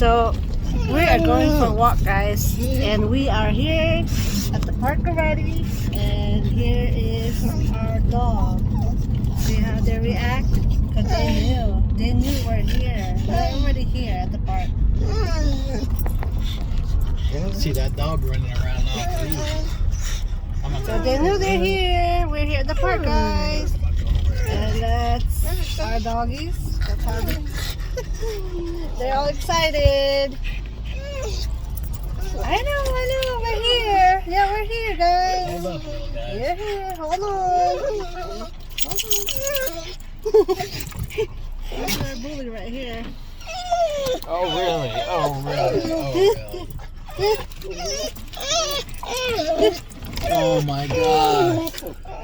So we are going for a walk, guys, and we are here at the park already. And here is our dog. See how they react? Because they knew we're here. We're already here at the park. See that dog running around now. So they knew they're here. We're here at the park, guys. And that's our doggies. That's how they're all excited. I know, we're here. Yeah, we're here, guys. Hold up, little guys. We're here. Hold on. There's our bully right here. Oh, really? Oh, my God.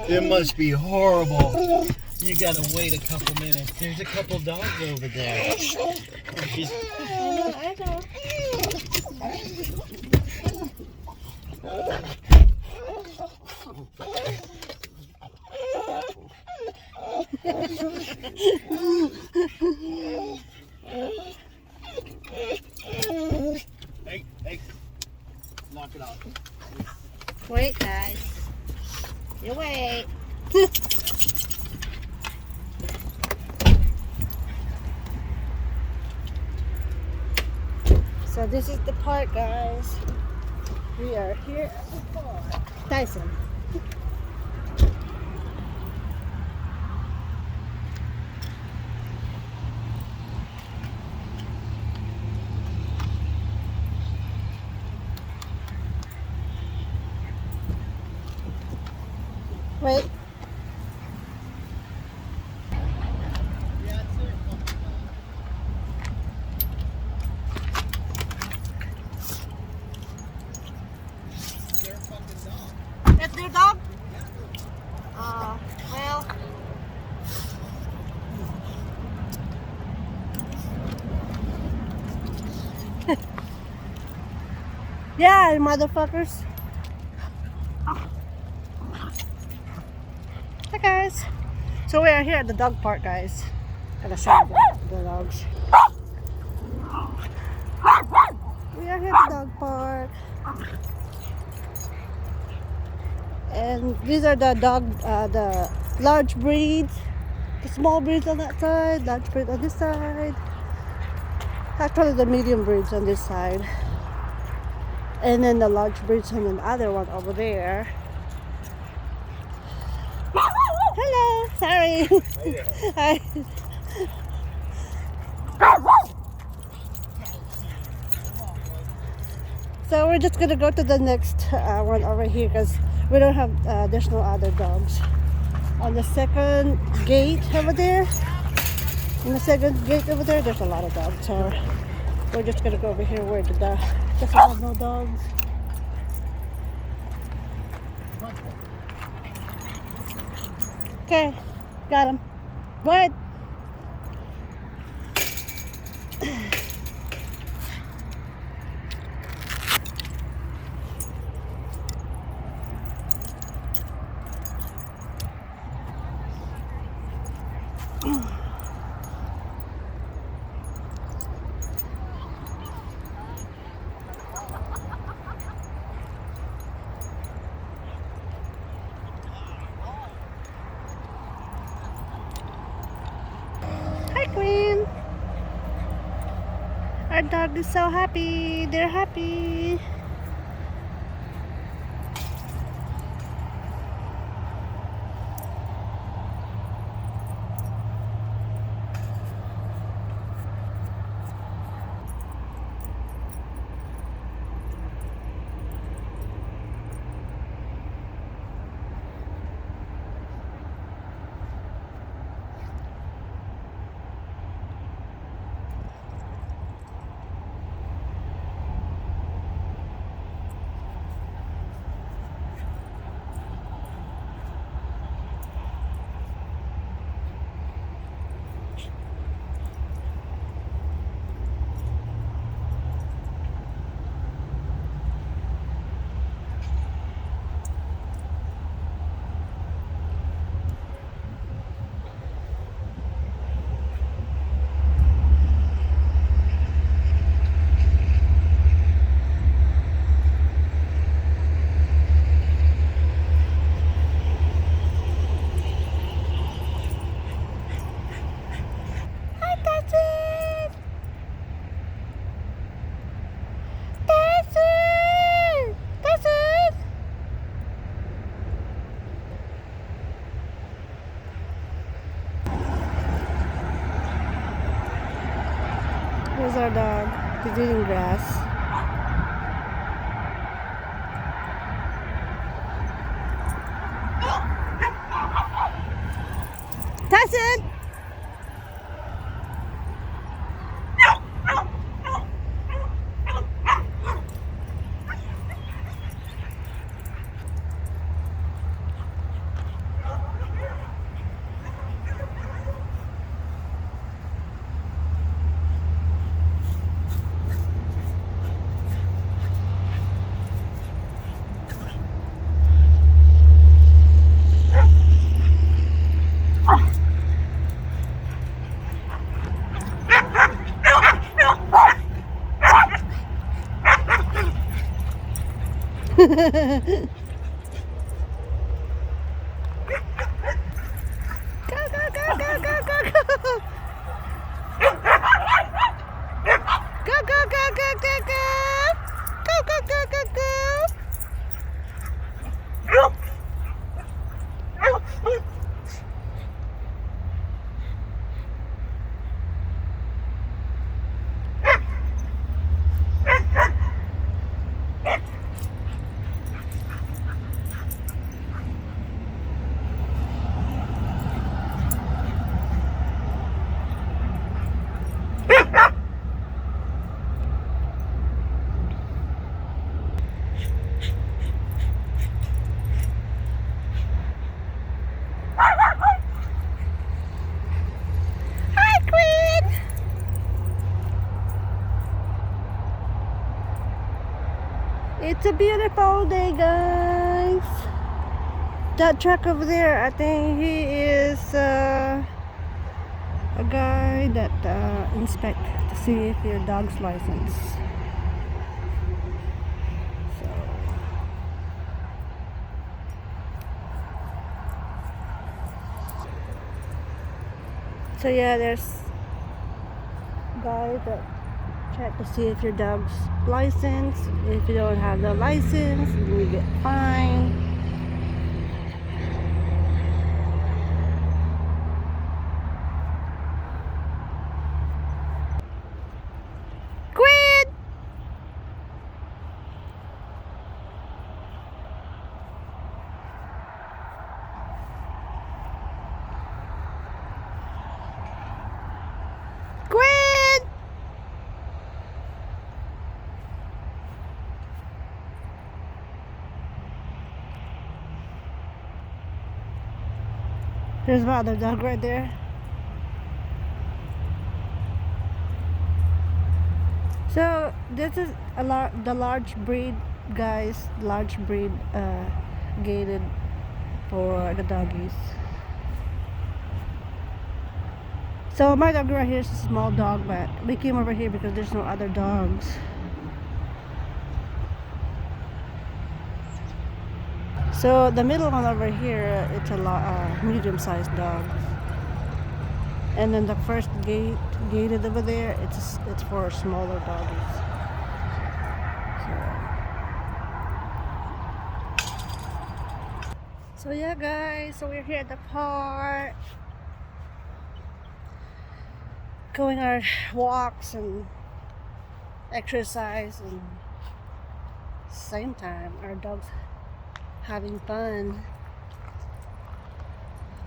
It must be horrible. You gotta wait a couple minutes. There's a couple dogs over there. I know. Hey, knock it off. Wait, guys. You wait. So this is the park, guys. We are here at the park. Tyson. Wait. That's their dog? Well. Yeah, motherfuckers. Hi, guys. So we are here at the dog park, guys. Gotta show you the dogs. We are here at the dog park. And these are the the large breeds. The small breeds on that side, large breeds on this side. Actually, the medium breeds on this side. And then the large breeds on the other one over there. Hello, sorry. Hi. So we're just gonna go to the next one over here because we don't have, there's no other dogs. On the second gate over there, there's a lot of dogs. So we're just gonna go over here where the dog doesn't have no dogs. Okay, got him. Go ahead. Hi, Queen. Our dog is so happy. They're happy. our dog. He's eating grass. Tyson! Go, go, go, go, go, go, go. Go, go, go, go, go, go. Go, go, go, go, go. Hi, Queen. It's a beautiful day, guys. That truck over there, I think he is a guy that inspect to see if your dog's license. So yeah, there's guys that check to see if your dog's licensed. If you don't have the license, you get fined. Quit! Quit! There's my other dog right there. So this is the large breed, guys. Large breed gated for the doggies. So my dog right here is a small dog, but we came over here because there's no other dogs. So the middle one over here, it's a medium-sized dog, and then the first gated over there, it's for smaller doggies. So yeah, guys. So we're here at the park, going our walks and exercise, and same time our dogs having fun.